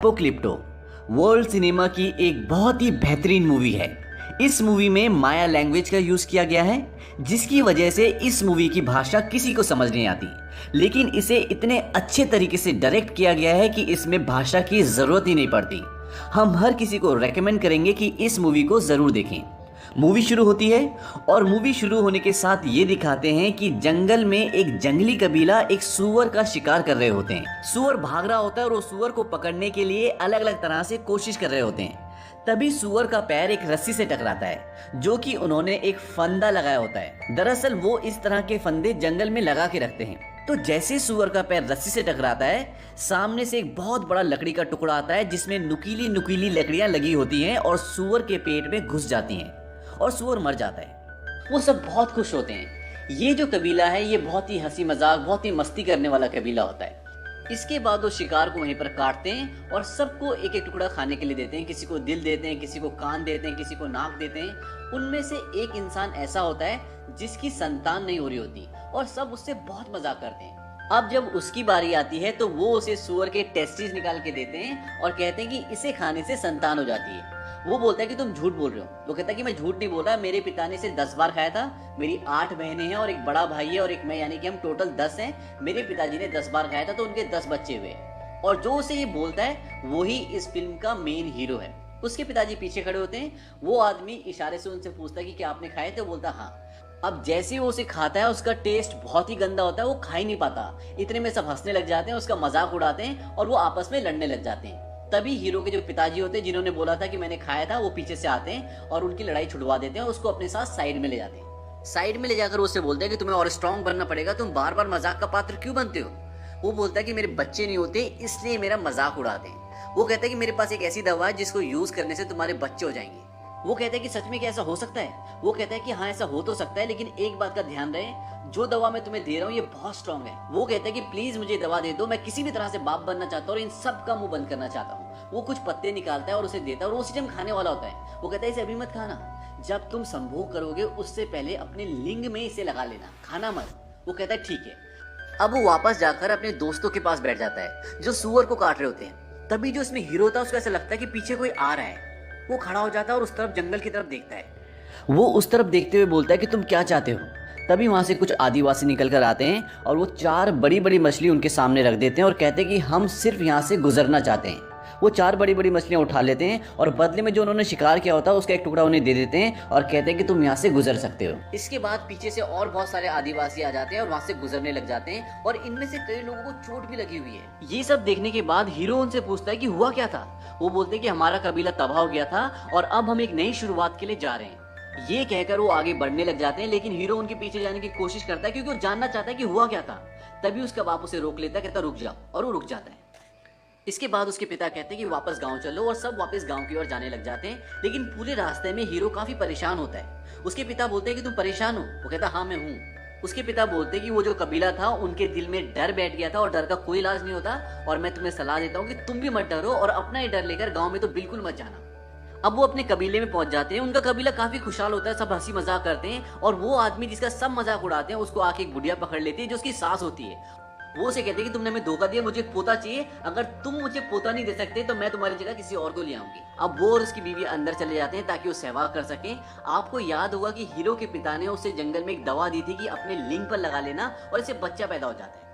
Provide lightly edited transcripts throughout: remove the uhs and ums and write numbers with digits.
Apocalypto world cinema की एक बहुत ही बेहतरीन मूवी है। इस मूवी में माया लैंग्वेज का यूज़ किया गया है, जिसकी वजह से इस मूवी की भाषा किसी को समझ नहीं आती, लेकिन इसे इतने अच्छे तरीके से डायरेक्ट किया गया है कि इसमें भाषा की ज़रूरत ही नहीं पड़ती। हम हर किसी को रेकमेंड करेंगे कि इस मूवी को ज़रूर देखें। मूवी शुरू होती है और मूवी शुरू होने के साथ ये दिखाते हैं कि जंगल में एक जंगली कबीला एक सुअर का शिकार कर रहे होते हैं। सुअर भाग रहा होता है और वो सुअर को पकड़ने के लिए अलग अलग तरह से कोशिश कर रहे होते हैं। तभी सुअर का पैर एक रस्सी से टकराता है, जो कि उन्होंने एक फंदा लगाया होता है। दरअसल वो इस तरह के फंदे जंगल में लगा के रखते हैं। तो जैसे सुअर का पैर रस्सी से टकराता है, सामने से एक बहुत बड़ा लकड़ी का टुकड़ा आता है, जिसमें नुकीली नुकीली लकड़ियां लगी होती हैं और सुअर के पेट में घुस जाती हैं और सुअर मर जाता है। वो सब बहुत खुश होते हैं। ये जो कबीला है ये बहुत ही हंसी मजाक, बहुत ही मस्ती करने वाला कबीला होता है। इसके बाद वो शिकार को वहीं पर काटते हैं और सबको एक एक टुकड़ा खाने के लिए देते हैं। किसी को दिल देते हैं, किसी को कान देते हैं, किसी को नाक देते हैं। उनमें से एक इंसान ऐसा होता है जिसकी संतान नहीं हो रही होती और सब उससे बहुत मजाक करते हैं। अब जब उसकी बारी आती है तो वो उसे सुअर के टेस्टिस निकाल के देते हैं और कहते हैं कि इसे खाने से संतान हो जाती है। वो बोलता है कि तुम झूठ बोल रहे हो। वो कहता है कि मैं झूठ नहीं बोल रहा, मेरे पिता ने इसे 10 बार खाया था। मेरी 8 बहनें हैं और एक बड़ा भाई है और एक मैं, यानी कि हम टोटल 10 हैं। मेरे पिताजी ने 10 बार खाया था तो उनके 10 बच्चे हुए। और जो उसे ये बोलता है वही इस फिल्म का मेन हीरो है। उसके पिताजी पीछे खड़े होते हैं। वो आदमी इशारे से उनसे पूछता है कि क्या आपने खाए थे? बोलता हाँ। अब जैसे वो उसे खाता है उसका टेस्ट बहुत ही गंदा होता है, वो खा ही नहीं पाता। इतने में सब हंसने लग जाते हैं, उसका मजाक उड़ाते हैं और वो आपस में लड़ने लग जाते हैं। तभी हीरो के जो पिताजी होते हैं, जिन्होंने बोला था कि मैंने खाया था, वो पीछे से आते हैं और उनकी लड़ाई छुड़वा देते हैं और उसको अपने साथ साइड में ले जाते हैं। साइड में ले जाकर उससे बोलते हैं कि तुम्हें और स्ट्रांग बनना पड़ेगा, तुम बार बार मजाक का पात्र क्यों बनते हो? वो बोलता है कि मेरे बच्चे नहीं होते इसलिए मेरा मजाक उड़ाते हैं। वो कहता है कि मेरे पास एक ऐसी दवा है जिसको यूज करने से तुम्हारे बच्चे हो जाएंगे। वो कहता है कि सच में क्या ऐसा हो सकता है? वो कहता है कि हाँ ऐसा हो तो सकता है, लेकिन एक बात का ध्यान रहे, जो दवा मैं तुम्हें दे रहा हूँ ये बहुत स्ट्रांग है। वो कहता है कि प्लीज मुझे दवा दे दो, मैं किसी भी तरह से बाप बनना चाहता हूँ और इन सब का मुंह बंद करना चाहता हूँ। वो कुछ पत्ते निकालता है और उसे देता है और वो उसी टाइम खाने वाला होता है। वो कहता है इसे अभी मत खाना, जब तुम संभोग करोगे उससे पहले अपने लिंग में इसे लगा लेना, खाना मत। वो कहता है ठीक है। अब वो वापस जाकर अपने दोस्तों के पास बैठ जाता है जो सुअर को काट रहे होते हैं। तभी जो इसमें हीरो था उसको ऐसा लगता है कि पीछे कोई आ रहा है। वो खड़ा हो जाता है और उस तरफ जंगल की तरफ देखता है। वो उस तरफ देखते हुए बोलता है कि तुम क्या चाहते हो? तभी वहाँ से कुछ आदिवासी निकल कर आते हैं और वो 4 बड़ी बड़ी मछली उनके सामने रख देते हैं और कहते हैं कि हम सिर्फ यहाँ से गुजरना चाहते हैं। वो 4 बड़ी बड़ी मछलियाँ उठा लेते हैं और बदले में जो उन्होंने शिकार किया होता है उसका एक टुकड़ा उन्हें दे देते हैं और कहते हैं कि तुम यहाँ से गुजर सकते हो। इसके बाद पीछे से और बहुत सारे आदिवासी आ जाते हैं और वहाँ से गुजरने लग जाते हैं और इनमें से कई लोगों को चोट भी लगी हुई है। ये सब देखने के बाद हीरो उनसे पूछता है कि हुआ क्या था? वो बोलते हैं कि हमारा कबीला तबाह हो गया था और अब हम एक नई शुरुआत के लिए जा रहे हैं। ये कहकर वो आगे बढ़ने लग जाते हैं, लेकिन हीरो उनके पीछे जाने की कोशिश करता है क्योंकि वो जानना चाहता है कि हुआ क्या था। तभी उसका बाप उसे रोक लेता है, कहता रुक जाओ, और वो रुक जाता है। इसके बाद उसके पिता कहते हैं कि वापस गांव चलो और सब वापस गांव की ओर जाने लग जाते हैं। लेकिन पूरे रास्ते में हीरो काफी परेशान होता है। उसके पिता बोलते हैं कि तुम परेशान हो? वो कहता हाँ मैं हूँ। उसके पिता बोलते हैं कि वो जो कबीला था उनके दिल में डर बैठ गया था और डर का कोई इलाज नहीं होता, और मैं तुम्हें सलाह देता हूँ कि तुम भी मत डरो और अपना ही डर लेकर गाँव में तो बिल्कुल मत जाना। अब वो अपने कबीले में पहुंच जाते हैं। उनका कबीला काफी खुशहाल होता है, सब हंसी मजाक करते हैं और वो आदमी जिसका सब मजाक उड़ाते हैं उसको आके एक बुढ़िया पकड़ लेती है जो उसकी सास होती है। वो उसे कहते हैं कि तुमने हमें धोखा दिया, मुझे एक पोता चाहिए, अगर तुम मुझे पोता नहीं दे सकते तो मैं तुम्हारी जगह किसी और को ले आऊंगी। अब वो और उसकी बीवी अंदर चले जाते हैं ताकि वो सहवाग कर सके। आपको याद होगा कि हीरो के पिता ने उसे जंगल में एक दवा दी थी कि अपने लिंग पर लगा लेना और इससे बच्चा पैदा हो जाता है।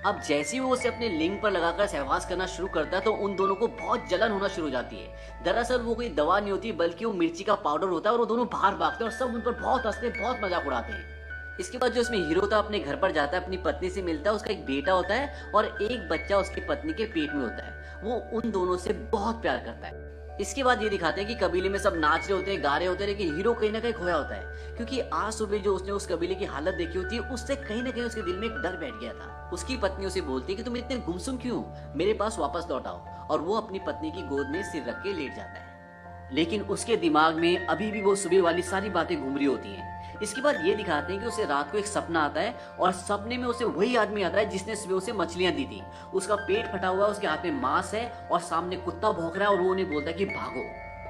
अब जैसे ही वो उसे अपने लिंग पर लगाकर सहवास करना शुरू करता है तो उन दोनों को बहुत जलन होना शुरू हो जाती है। दरअसल वो कोई दवा नहीं होती बल्कि वो मिर्ची का पाउडर होता है और वो दोनों बाहर भागते हैं और सब उन पर बहुत हंसते हैं, बहुत मजाक उड़ाते हैं। इसके बाद जो इसमें हीरो था अपने घर पर जाता है, अपनी पत्नी से मिलता है। उसका एक बेटा होता है और एक बच्चा उसकी पत्नी के पेट में होता है। वो उन दोनों से बहुत प्यार करता है। इसके बाद ये दिखाते हैं कि कबीले में सब नाच रहे होते हैं, गा रहे होते हैं, लेकिन हीरो कहीं ना कहीं खोया होता है क्योंकि आज सुबह जो उसने उस कबीले की हालत देखी होती है उससे कहीं ना कहीं उसके दिल में एक डर बैठ गया था। उसकी पत्नी उसे बोलती है कि तुम इतने गुमसुम क्यों, मेरे पास वापस लौट आओ, और वो अपनी पत्नी की गोद में सिर रख के लेट जाता है। लेकिन उसके दिमाग में अभी भी वो सुबह वाली सारी बातें घूम रही होती हैं। इसके बाद ये दिखाते हैं कि उसे रात को एक सपना आता है और सपने में उसे वही आदमी आता है जिसने सुबह उसे मछलियां दी थी। उसका पेट फटा हुआ है, उसके हाथ में मांस है और सामने कुत्ता भौंक रहा है और वो उन्हें बोलता है कि भागो।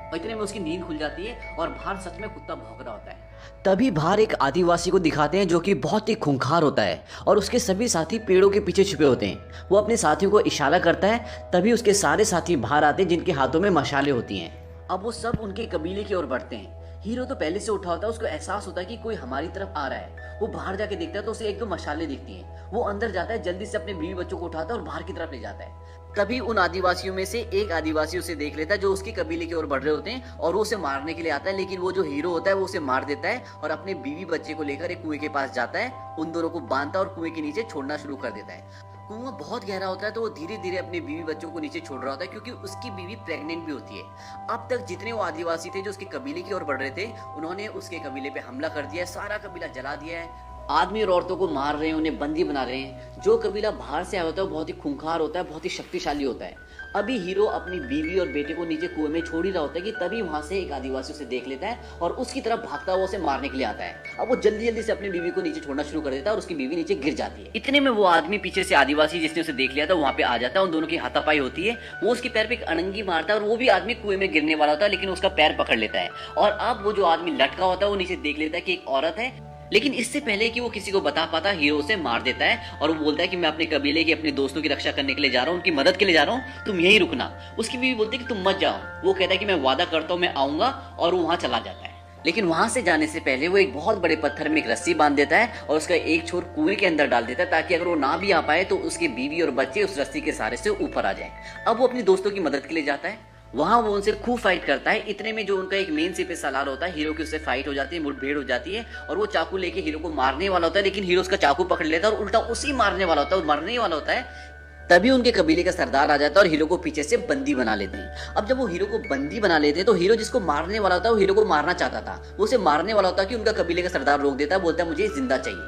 और इतने में उसकी नींद खुल जाती है और बाहर सच में कुत्ता भौंक रहा होता है। तभी बाहर एक आदिवासी को दिखाते हैं जो कि बहुत ही खूंखार होता है और उसके सभी साथी पेड़ों के पीछे छुपे होते हैं। वो अपने साथियों को इशारा करता है, तभी उसके सारे साथी बाहर आते हैं जिनके हाथों में मशालें होती हैं। अब वो सब उनके कबीले की ओर बढ़ते हैं। हीरो तो पहले से उठा होता है, उसको एहसास होता है कि कोई हमारी तरफ आ रहा है। वो बाहर जाके देखता है तो उसे एक दो मशालें दिखती हैं। वो अंदर जाता है, जल्दी से अपने बीवी बच्चों को उठाता है और बाहर की तरफ ले जाता है। तभी उन आदिवासियों में से एक आदिवासी उसे देख लेता है जो उसके कबीले की ओर बढ़ रहे होते हैं और वो उसे मारने के लिए आता है, लेकिन वो जो हीरो होता है वो उसे मार देता है और अपने बीवी बच्चे को लेकर एक कुएं के पास जाता है, उन दोनों को बांधता है और कुएं के नीचे छोड़ना शुरू कर देता है। कुआं बहुत गहरा होता है तो वो धीरे धीरे अपने बीवी बच्चों को नीचे छोड़ रहा होता है क्योंकि उसकी बीवी प्रेग्नेंट भी होती है। अब तक जितने वो आदिवासी थे जो उसके कबीले की ओर बढ़ रहे थे, उन्होंने उसके कबीले पे हमला कर दिया है, सारा कबीला जला दिया है। आदमी और औरतों को मार रहे हैं, उन्हें बंदी बना रहे हैं। जो कबीला बाहर से आया होता है वो बहुत ही खूंखार होता है, बहुत ही शक्तिशाली होता है। अभी हीरो अपनी बीवी और बेटे को नीचे कुएं में छोड़ ही रहा होता है कि तभी वहां से एक आदिवासी उसे देख लेता है और उसकी तरफ भागता हुआ उसे मारने के लिए आता है। अब वो जल्दी जल्दी से अपनी बीवी को नीचे छोड़ना शुरू कर देता है और उसकी बीवी नीचे गिर जाती है। इतने में वो आदमी पीछे से आदिवासी जिसने उसे देख लिया था वहां पे आ जाता है, उन दोनों की हाथापाई होती है। वो उसके पैर पे एक अड़ंगी मारता है और वो भी आदमी कुएं में गिरने वाला होता है, लेकिन उसका पैर पकड़ लेता है। और अब वो जो आदमी लटका होता है वो नीचे देख लेता है कि एक औरत है, लेकिन इससे पहले कि वो किसी को बता पाता हीरो उसे मार देता है और वो बोलता है कि मैं अपने कबीले की, अपने दोस्तों की रक्षा करने के लिए जा रहा हूँ, उनकी मदद के लिए जा रहा हूँ, तुम यहीं रुकना। उसकी बीवी बोलती है कि तुम मत जाओ। वो कहता है कि मैं वादा करता हूँ मैं आऊंगा, और वो वहां चला जाता है। लेकिन वहां से जाने से पहले वो एक बहुत बड़े पत्थर में एक रस्सी बांध देता है और उसका एक छोर कुएं के अंदर डाल देता है ताकि अगर वो ना भी आ पाए तो उसकी बीवी और बच्चे उस रस्सी के सहारे से ऊपर आ जाए। अब वो अपने दोस्तों की मदद के लिए जाता है, वहां वो उनसे खूब फाइट करता है। इतने में जो उनका एक मेन सिप सालार होता है, हीरो की उससे फाइट हो जाती है, मुठभेड़ हो जाती है और वो चाकू लेके हीरो को मारने वाला होता है, लेकिन हीरो उसका चाकू पकड़ लेता है और उल्टा उसी मारने वाला होता है, मरने वाला होता है। तभी उनके कबीले का सरदार आ जाता है और हीरो को पीछे से बंदी बना लेते हैं। अब जब वो हीरो को बंदी बना लेते हैं तो हीरो जिसको मारने वाला होता है वो हीरो को मारना चाहता था, वो उसे मारने वाला होता है कि उनका कबीले का सरदार रोक देता है, बोलता है मुझे जिंदा चाहिए।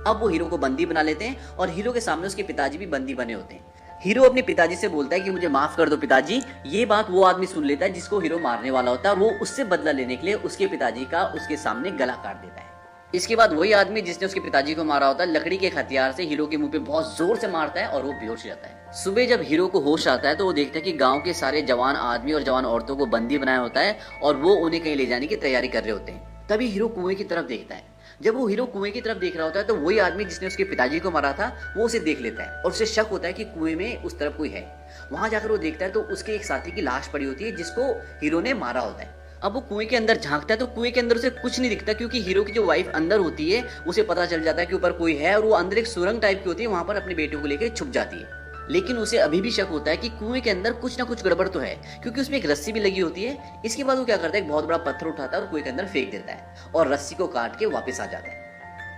अब वो हीरो को बंदी बना लेते हैं और हीरो के सामने उसके पिताजी भी बंदी बने होते हैं। हीरो अपने पिताजी से बोलता है कि मुझे माफ कर दो पिताजी। ये बात वो आदमी सुन लेता है जिसको हीरो मारने वाला होता है और वो उससे बदला लेने के लिए उसके पिताजी का उसके सामने गला काट देता है। इसके बाद वही आदमी जिसने उसके पिताजी को मारा होता है लकड़ी के हथियार से हीरो के मुंह पे बहुत जोर से मारता है और वो बेहोश हो जाता है। सुबह जब हीरो को होश आता है तो वो देखता है कि गांव के सारे जवान आदमी और जवान औरतों को बंदी बनाया होता है और वो उन्हें कहीं ले जाने की तैयारी कर रहे होते हैं। तभी हीरो कुएं की तरफ देखता है। जब वो हीरो कुएं की तरफ देख रहा होता है तो वही आदमी जिसने उसके पिताजी को मारा था वो उसे देख लेता है और उसे शक होता है कि कुएं में उस तरफ कोई है। वहां जाकर वो देखता है तो उसके एक साथी की लाश पड़ी होती है जिसको हीरो ने मारा होता है। अब वो कुएं के अंदर झांकता है तो कुएं के अंदर उसे कुछ नहीं दिखता क्योंकि हीरो की जो वाइफ अंदर होती है उसे पता चल जाता है कि ऊपर कोई है और वो अंदर एक सुरंग टाइप की होती है, वहां पर अपने बेटे को लेकर छुप जाती है। लेकिन उसे अभी भी शक होता है कि कुएं के अंदर कुछ ना कुछ गड़बड़ तो है क्योंकि उसमें एक रस्सी भी लगी होती है। इसके बाद वो क्या करता है, एक बहुत बड़ा पत्थर उठाता है और कुएं के अंदर फेंक देता है और रस्सी को काट के वापस आ जाता है।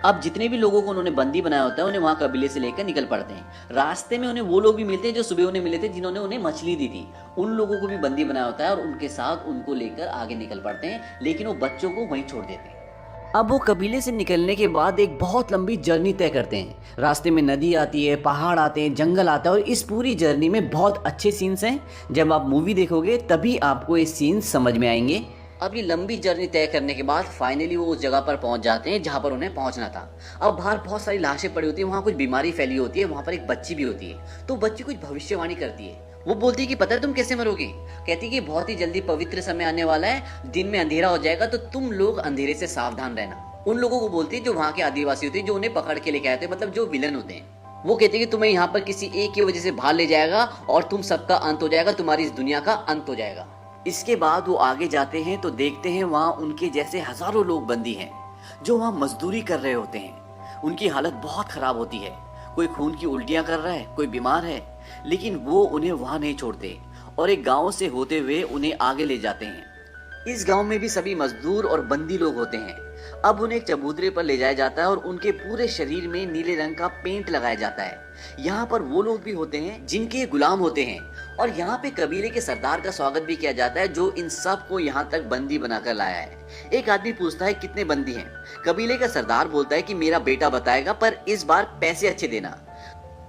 अब जितने भी लोगों को उन्होंने बंदी बनाया होता है उन्हें वहां कबीले से लेकर निकल पड़ते हैं। रास्ते में उन्हें वो लोग भी मिलते हैं जो सुबह उन्हें मिले थे, जिन्होंने उन्हें मछली दी थी। उन लोगों को भी बंदी बनाया होता है और उनके साथ उनको लेकर आगे निकल पड़ते हैं, लेकिन वो बच्चों को वहीं छोड़ देते हैं। अब वो कबीले से निकलने के बाद एक बहुत लंबी जर्नी तय करते हैं। रास्ते में नदी आती है, पहाड़ आते हैं, जंगल आता है और इस पूरी जर्नी में बहुत अच्छे सीन्स हैं। जब आप मूवी देखोगे तभी आपको ये सीन्स समझ में आएंगे। अब ये लंबी जर्नी तय करने के बाद फाइनली वो उस जगह पर पहुंच जाते हैं जहां पर उन्हें पहुंचना था। अब बाहर बहुत सारी लाशें पड़ी होती है, वहां कुछ बीमारी फैली होती है, वहां पर एक बच्ची भी होती है। तो बच्ची कुछ भविष्यवाणी करती है। वो बोलती है कि पता है तुम कैसे मरोगे? कहती है कि बहुत ही जल्दी पवित्र समय आने वाला है, दिन में अंधेरा हो जाएगा तो तुम लोग अंधेरे से सावधान रहना। उन लोगों को बोलती है जो वहां के आदिवासी होते हैं, जो उन्हें पकड़ के लेके आए थे, मतलब जो विलन होते हैं। वो कहते हैं कि तुम्हें यहाँ पर किसी एक की वजह से बाहर ले जाएगा और तुम सबका अंत हो जाएगा, तुम्हारी इस दुनिया का अंत हो जाएगा। इसके बाद वो आगे जाते हैं तो देखते हैं वहाँ उनके जैसे हजारों लोग बंदी हैं जो वहाँ मजदूरी कर रहे होते हैं। उनकी हालत बहुत खराब होती है, कोई खून की उल्टियाँ कर रहा है, कोई बीमार है, लेकिन वो उन्हें वहाँ नहीं छोड़ते और एक गांव से होते हुए उन्हें आगे ले जाते हैं। इस गांव में भी सभी मजदूर और बंदी लोग होते हैं। अब उन्हें एक चबूतरे पर ले जाया जाता है और उनके पूरे शरीर में नीले रंग का पेंट लगाया जाता है। यहाँ पर वो लोग भी होते हैं जिनके गुलाम होते हैं और यहाँ पे कबीले के सरदार का स्वागत भी किया जाता है जो इन सब को यहाँ तक बंदी बनाकर लाया है। एक आदमी पूछता है कितने बंदी हैं? कबीले का सरदार बोलता है कि मेरा बेटा बताएगा, पर इस बार पैसे अच्छे देना।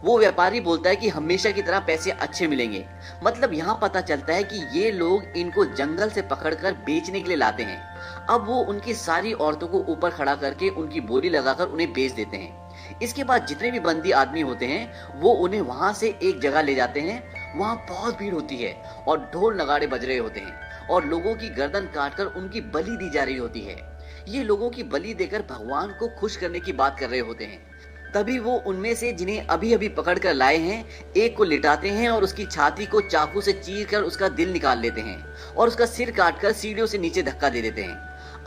वो व्यापारी बोलता है कि हमेशा की तरह पैसे अच्छे मिलेंगे। मतलब यहाँ पता चलता है कि ये लोग इनको जंगल से पकड़कर बेचने के लिए लाते हैं। अब वो उनकी सारी औरतों को ऊपर खड़ा करके उनकी बोली लगाकर उन्हें बेच देते हैं। इसके बाद जितने भी बंदी आदमी होते हैं वो उन्हें वहां से एक जगह ले जाते हैं। वहां बहुत भीड़ होती है और ढोल नगाड़े बज रहे होते हैं और लोगों की गर्दन काटकर उनकी बलि दी जा रही होती है। ये लोगों की बलि देकर भगवान को खुश करने की बात कर रहे होते हैं। तभी वो उनमें से जिन्हें अभी अभी पकड़ कर लाए हैं, एक को लिटाते हैं और उसकी छाती को चाकू से चीर कर उसका दिल निकाल लेते हैं और उसका सिर काटकर सीढ़ियों से नीचे धक्का दे देते हैं।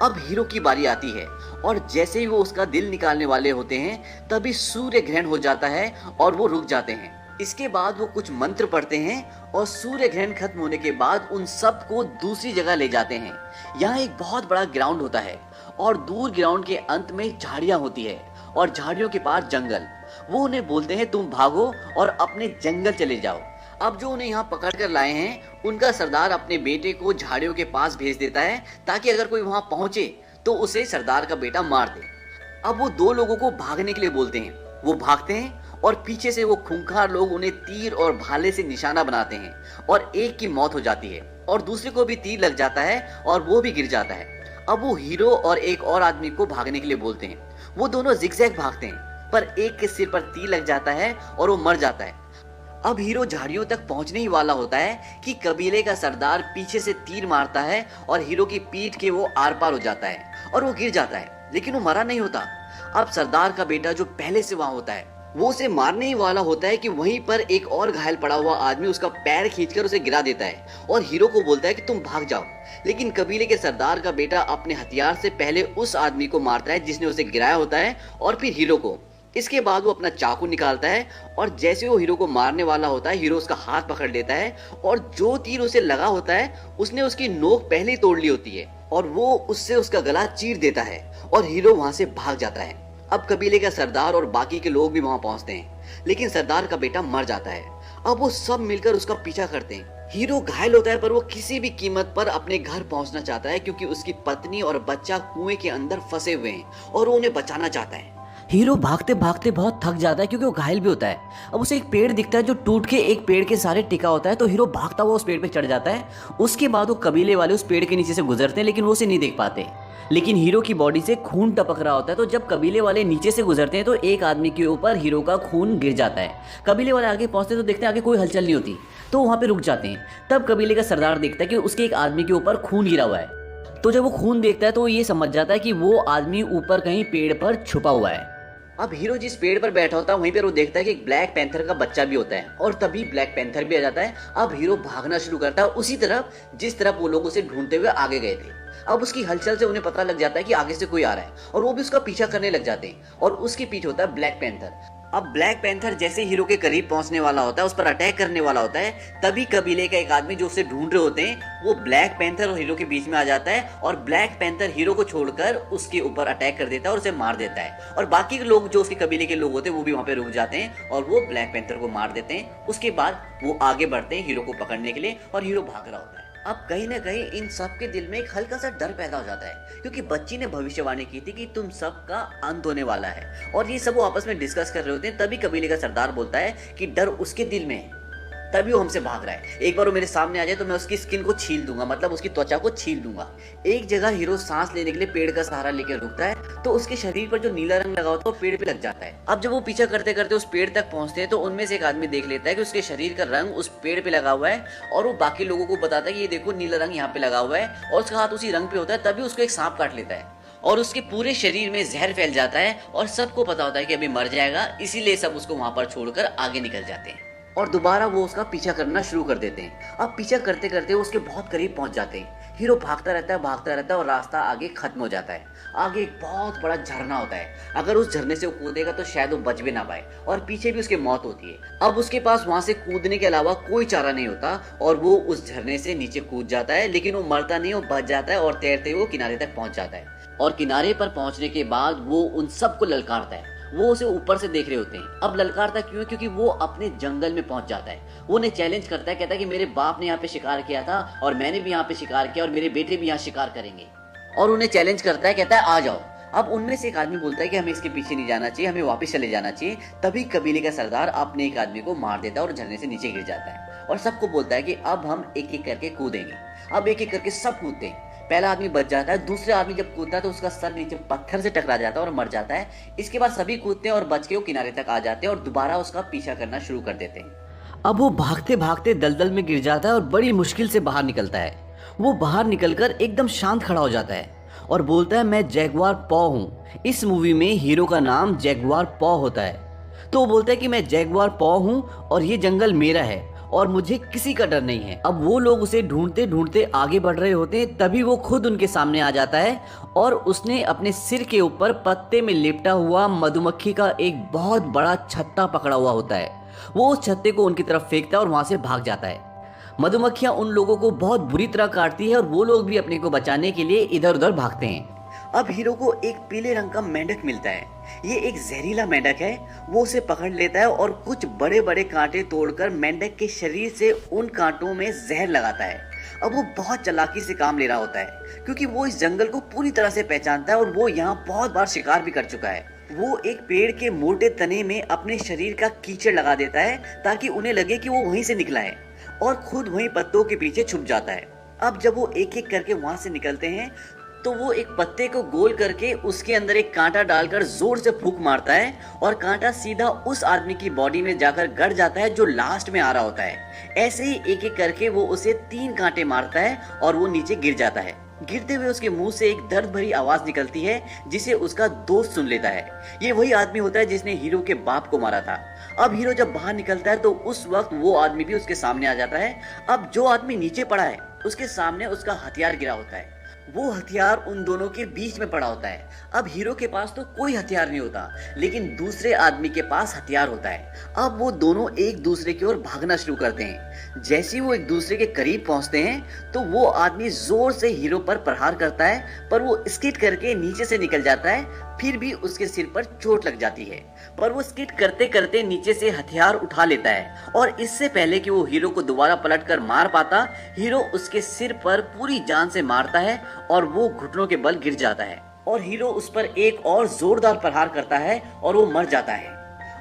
अब हीरो की बारी आती है और जैसे ही वो उसका दिल निकालने वाले होते हैं तभी सूर्य ग्रहण हो जाता है और वो रुक जाते हैं। इसके बाद वो कुछ मंत्र पढ़ते हैं और सूर्य ग्रहण खत्म होने के बाद उन सबको दूसरी जगह ले जाते हैं। यहाँ एक बहुत बड़ा ग्राउंड होता है और दूर ग्राउंड के अंत में झाड़ियाँ होती है और झाड़ियों के पास जंगल। वो उन्हें बोलते हैं तुम भागो और अपने जंगल चले जाओ। अब जो उन्हें यहाँ पकड़ कर लाए हैं उनका सरदार अपने बेटे को झाड़ियों के पास भेज देता है ताकि अगर कोई वहां पहुंचे तो उसे सरदार का बेटा मार दे। अब वो दो लोगों को भागने के लिए बोलते हैं। वो भागते हैं और पीछे से वो खूंखार लोग उन्हें तीर और भाले से निशाना बनाते हैं और एक की मौत हो जाती है और दूसरे को भी तीर लग जाता है और वो भी गिर जाता है। अब वो हीरो और एक और आदमी को भागने के लिए बोलते हैं। वो दोनों जिगजैग भागते हैं पर एक के सिर पर तीर लग जाता है और वो मर जाता है। अब हीरो झाड़ियों तक पहुंचने ही वाला होता है कि कबीले का सरदार पीछे से तीर मारता है और हीरो की पीठ के वो आर पार हो जाता है और वो गिर जाता है, लेकिन वो मरा नहीं होता। अब सरदार का बेटा जो पहले से वहां होता है वो उसे मारने ही वाला होता है कि वहीं पर एक और घायल पड़ा हुआ आदमी उसका पैर खींचकर उसे गिरा देता है और हीरो को बोलता है कि तुम भाग जाओ। लेकिन कबीले के सरदार का बेटा अपने हथियार से पहले उस आदमी को मारता है जिसने उसे गिराया होता है और फिर हीरो को। इसके बाद वो अपना चाकू निकालता है और जैसे वो हीरो को मारने वाला होता है हीरो उसका हाथ पकड़ लेता है और जो तीर उसे लगा होता है उसने उसकी नोक पहले ही तोड़ ली होती है और वो उससे उसका गला चीर देता है और हीरो वहां से भाग जाता है। अब कबीले का सरदार और बाकी के लोग भी वहां पहुंचते हैं लेकिन सरदार का बेटा मर जाता है। अब वो सब मिलकर उसका पीछा करते हैं। हीरो घायल होता है पर वो किसी भी कीमत पर अपने घर पहुंचना चाहता है क्योंकि उसकी पत्नी और बच्चा कुएं के अंदर फंसे हुए हैं और वो उन्हें बचाना चाहता है। हीरो भागते भागते बहुत थक जाता है क्योंकि वो घायल भी होता है। अब उसे एक पेड़ दिखता है जो टूट के एक पेड़ के सहारे टिका होता है, तो हीरो भागता हुआ उस पेड़ पे चढ़ जाता है। उसके बाद वो कबीले वाले उस पेड़ के नीचे से गुजरते हैं लेकिन वो उसे नहीं देख पाते। लेकिन हीरो की बॉडी से खून टपक रहा होता है, तो जब कबीले वाले नीचे से गुजरते हैं तो एक आदमी के ऊपर हीरो का खून गिर जाता है। कबीले वाले आगे पहुंचते तो देखते हैं आगे कोई हलचल नहीं होती, तो वहां पे रुक जाते हैं। तब कबीले का सरदार देखता है कि उसके एक आदमी के ऊपर खून गिरा हुआ है। तो जब वो खून देखता है तो वो ये समझ जाता है कि वो आदमी ऊपर कहीं पेड़ पर छुपा हुआ है। अब हीरो जिस पेड़ पर बैठा होता है वहीं पर वो देखता है कि एक ब्लैक पैंथर का बच्चा भी होता है और तभी ब्लैक पैंथर भी आ जाता है। अब हीरो भागना शुरू करता है उसी तरफ जिस तरफ वो लोग उसे ढूंढते हुए आगे गए थे। अब उसकी हलचल से उन्हें पता लग जाता है कि आगे से कोई आ रहा है और वो भी उसका पीछा करने लग जाते हैं और उसके पीछे होता है ब्लैक पैंथर। अब ब्लैक पैंथर जैसे हीरो के करीब पहुंचने वाला होता है, उस पर अटैक करने वाला होता है, तभी कबीले का एक आदमी जो उसे ढूंढ रहे होते हैं वो ब्लैक पैंथर और हीरो के बीच में आ जाता है और ब्लैक पैंथर हीरो को छोड़कर उसके ऊपर अटैक कर देता है और उसे मार देता है। और बाकी के लोग जो उसके कबीले के लोग होते हैं वो भी वहां पे रुक जाते हैं और वो ब्लैक पैंथर को मार देते हैं। उसके बाद वो आगे बढ़ते हैं हीरो को पकड़ने के लिए और हीरो भाग रहा होता है। अब कहीं ना कहीं इन सब के दिल में एक हल्का सा डर पैदा हो जाता है क्योंकि बच्ची ने भविष्यवाणी की थी कि तुम सबका अंत होने वाला है और ये सब वो आपस में डिस्कस कर रहे होते हैं। तभी कबीले का सरदार बोलता है कि डर उसके दिल में है, तभी वो हमसे भाग रहा है। एक बार वो मेरे सामने आ जाए तो मैं उसकी स्किन को छील दूंगा, मतलब उसकी त्वचा को छील दूंगा। एक जगह हीरो सांस लेने के लिए पेड़ का सहारा लेकर रुकता है तो उसके शरीर पर जो नीला रंग लगा होता है वो पेड़ पे लग जाता है। अब जब वो पीछा करते करते उस पेड़ तक पहुंचते हैं तो उनमें से एक आदमी देख लेता है कि उसके शरीर का रंग उस पेड़ पे लगा हुआ है और वो बाकी लोगों को बताता है कि ये देखो नीला रंग यहाँ पे लगा हुआ है और उसका हाथ उसी रंग पे होता है। तभी उसको एक सांप काट लेता है और उसके पूरे शरीर में जहर फैल जाता है और सबको पता होता है कि अभी मर जाएगा, इसीलिए सब उसको वहां पर छोड़कर आगे निकल जाते हैं और दोबारा वो उसका पीछा करना शुरू कर देते हैं। अब पीछा करते करते वो उसके बहुत करीब पहुंच जाते हैं। हीरो भागता रहता है और रास्ता आगे खत्म हो जाता है। आगे एक बहुत बड़ा झरना होता है, अगर उस झरने से वो कूदेगा तो शायद वो बच भी ना पाए और पीछे भी उसकी मौत होती है। अब उसके पास वहां से कूदने के अलावा कोई चारा नहीं होता और वो उस झरने से नीचे कूद जाता है, लेकिन वो मरता नहीं, वो बच जाता है और तैरते हुए वो किनारे तक पहुंच जाता है। और किनारे पर पहुंचने के बाद वो उन सबको ललकारता है। वो उसे ऊपर से देख रहे होते हैं। अब ललकारता क्यों है? क्योंकि वो अपने जंगल में पहुंच जाता है। वो उन्हें चैलेंज करता है, कहता है कि मेरे बाप ने यहाँ पे शिकार किया था और मैंने भी यहाँ पे शिकार किया और मेरे बेटे भी यहाँ शिकार करेंगे। और उन्हें चैलेंज करता है, कहता है आ जाओ। अब उनमें से एक आदमी बोलता है कि हमें इसके पीछे नहीं जाना चाहिए, हमें वापस चले जाना चाहिए। तभी कबीले का सरदार अपने एक आदमी को मार देता है और झरने से नीचे गिर जाता है और सबको बोलता है कि अब हम एक एक करके कूदेंगे। अब एक एक करके सब कूदते हैं। पहला आदमी बच जाता है, दूसरा आदमी जब कूदता है तो उसका सर नीचे पत्थर से टकरा जाता है और मर जाता है। इसके बाद सभी कूदते हैं और बच के वो किनारे तक आ जाते हैं और दोबारा उसका पीछा करना शुरू कर देते हैं। अब वो भागते भागते दलदल में गिर जाता है और बड़ी मुश्किल से बाहर निकलता है वो बाहर निकलकर एकदम शांत खड़ा हो जाता है और बोलता है, मैं जैगुआर पॉ हूँ। इस मूवी में हीरो का नाम जैगुआर पॉ होता है। तो वो बोलता है कि मैं जैगुआर पॉ हूँ और ये जंगल मेरा है और मुझे किसी का डर नहीं है। अब वो लोग उसे ढूंढते ढूंढते आगे बढ़ रहे होते हैं, तभी वो खुद उनके सामने आ जाता है और उसने अपने सिर के ऊपर पत्ते में लिपटा हुआ मधुमक्खी का एक बहुत बड़ा छत्ता पकड़ा हुआ होता है। वो उस छत्ते को उनकी तरफ फेंकता है और वहां से भाग जाता है। मधुमक्खियां उन लोगों को बहुत बुरी तरह काटती है और वो लोग भी अपने को बचाने के लिए इधर उधर भागते हैं। अब हीरो को एक पीले रंग का मेंढक मिलता है। ये एक जहरीला मेंढक है। वो उसे पकड़ लेता है और कुछ बड़े बड़े कांटे तोड़कर मेंढक के शरीर से उन कांटों में जहर लगाता है। अब वो बहुत चालाकी से काम ले रहा होता है, क्योंकि वो इस जंगल को पूरी तरह से पहचानता है और वो यहाँ बहुत बार शिकार भी कर चुका है। वो एक पेड़ के मोटे तने में अपने शरीर का कीचड़ लगा देता है ताकि उन्हें लगे कि वो वहीं से निकला है, और खुद वहीं पत्तों के पीछे छुप जाता है। अब जब वो एक एक करके वहां से निकलते हैं तो वो एक पत्ते को गोल करके उसके अंदर एक कांटा डालकर जोर से फूंक मारता है और कांटा सीधा उस आदमी की बॉडी में जाकर गड़ जाता है जो लास्ट में आ रहा होता है। ऐसे ही एक एक करके वो उसे 3 कांटे मारता है और वो नीचे गिर जाता है। गिरते हुए उसके मुंह से एक दर्द भरी आवाज निकलती है जिसे उसका दोस्त सुन लेता है। ये वही आदमी होता है जिसने हीरो के बाप को मारा था। अब हीरो जब बाहर निकलता है तो उस वक्त वो आदमी भी उसके सामने आ जाता है। अब जो आदमी नीचे पड़ा है उसके सामने उसका हथियार गिरा होता है। वो हथियार उन दोनों के बीच में पड़ा होता है। अब हीरो के पास तो कोई हथियार नहीं होता, लेकिन दूसरे आदमी के पास हथियार होता है। अब वो दोनों एक दूसरे की ओर भागना शुरू करते हैं। जैसे ही वो एक दूसरे के करीब पहुंचते हैं तो वो आदमी जोर से हीरो पर प्रहार करता है, पर वो स्किड करके नीचे से निकल जाता है। फिर भी उसके सिर पर चोट लग जाती है, पर वो स्किड करते करते नीचे से हथियार उठा लेता है और इससे पहले कि वो हीरो को दोबारा पलटकर मार पाता, हीरो उसके सिर पर पूरी जान से मारता है और वो घुटनों के बल गिर जाता है और हीरो उस पर एक और जोरदार प्रहार करता है और वो मर जाता है।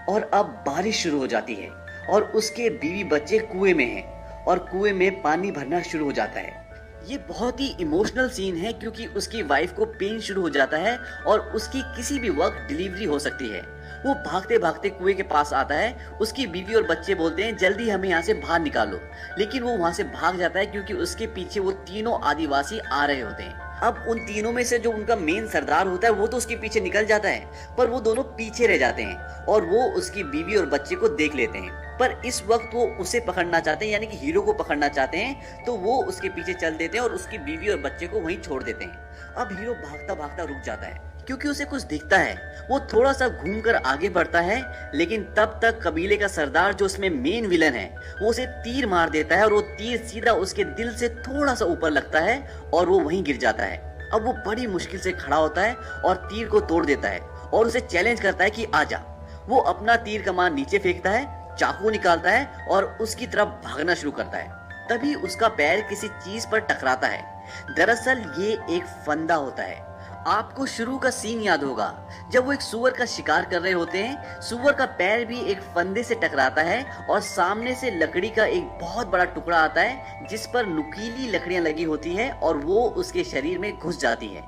और अब बारिश शुरू हो जाती है और उसके बीवी बच्चे कुएं में हैं और कुएं में पानी भरना शुरू हो जाता है। ये बहुत ही इमोशनल सीन है क्योंकि उसकी वाइफ को पेन शुरू हो जाता है और उसकी किसी भी वक्त डिलीवरी हो सकती है। वो भागते भागते कुएं के पास आता है। उसकी बीवी और बच्चे बोलते हैं जल्दी हमें यहाँ से बाहर निकालो, लेकिन वो वहाँ से भाग जाता है क्योंकि उसके पीछे वो तीनों आदिवासी आ रहे होते हैं। अब उन तीनों में से जो उनका मेन सरदार होता है वो तो उसके पीछे निकल जाता है, पर वो दोनों पीछे रह जाते हैं और वो उसकी बीवी और बच्चे को देख लेते हैं। पर इस वक्त वो उसे पकड़ना चाहते हैं, यानी कि हीरो को पकड़ना चाहते हैं, तो वो उसके पीछे चल देते हैं और उसकी बीवी और बच्चे को वहीं छोड़ देते हैं। अब हीरो भागता भागता रुक जाता है क्योंकि उसे कुछ दिखता है। वो थोड़ा सा घूमकर आगे बढ़ता है, लेकिन तब तक कबीले का सरदार जो उसमें मेन विलन है वो उसे तीर मार देता है और वो तीर सीधा उसके दिल से थोड़ा सा ऊपर लगता है और वो वहीं गिर जाता है। अब वो बड़ी मुश्किल से खड़ा होता है और तीर को तोड़ देता है और उसे चैलेंज करता है कि आजा। वो अपना तीर कमान नीचे फेंकता है, चाकू निकालता है और उसकी तरफ भागना शुरू करता है। तभी उसका पैर किसी चीज पर टकराता है। दरअसल ये एक फंदा होता है। आपको शुरू का सीन याद होगा, जब वो एक सूअर का शिकार कर रहे होते हैं, सूअर का पैर भी एक फंदे से टकराता है और सामने से लकड़ी का एक बहुत बड़ा टुकड़ा आता है जिस पर नुकीली लकड़ियां लगी होती है और वो उसके शरीर में घुस जाती है।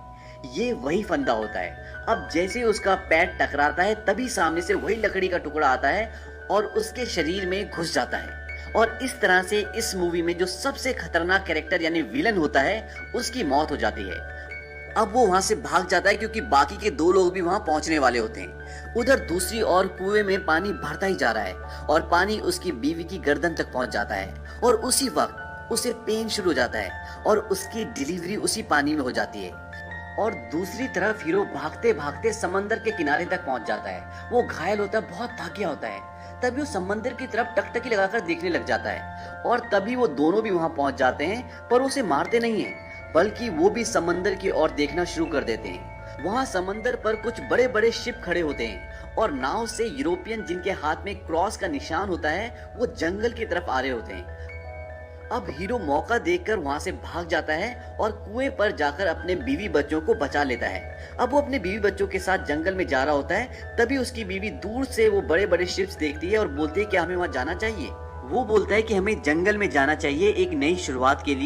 ये वही फंदा होता है। अब जैसे उसका पैर टकराता है तभी सामने से वही लकड़ी का टुकड़ा आता है और उसके शरीर में घुस जाता है। और इस तरह से इस मूवी में जो सबसे खतरनाक कैरेक्टर यानी विलन होता है उसकी मौत हो जाती है। अब वो वहां से भाग जाता है क्योंकि बाकी के 2 लोग भी वहां पहुंचने वाले होते हैं। उधर दूसरी ओर कुएं में पानी बढ़ता ही जा रहा है और पानी उसकी बीवी की गर्दन तक पहुंच जाता है और उसी वक्त उसे पेन शुरू हो जाता है और उसकी डिलीवरी उसी पानी में हो जाती है। और दूसरी तरफ हीरो भागते भागते समंदर के किनारे तक पहुंच जाता है। वो घायल होता है, बहुत थक गया होता है। तभी वो समंदर की तरफ टकटकी लगाकर देखने लग जाता है और तभी वो दोनों भी वहां पहुंच जाते हैं, पर उसे मारते नहीं हैं, बल्कि वो भी समंदर की ओर देखना शुरू कर देते हैं। वहां समंदर पर कुछ बड़े बड़े शिप खड़े होते हैं और नाव से यूरोपियन जिनके हाथ में क्रॉस का निशान होता है वो जंगल की तरफ आ रहे होते हैं। अब हीरो मौका देखकर वहां से भाग जाता है और कुएं पर जाकर अपने बीवी बच्चों को बचा लेता है। अब वो अपने बीवी बच्चों के साथ जंगल में जा रहा होता है। तभी उसकी बीवी दूर से वो बड़े बड़े शिप्स देखती है और बोलती है कि हमें वहां जाना चाहिए। वो बोलता है कि हमें जंगल में जाना चाहिए एक नई शुरुआत के लिए।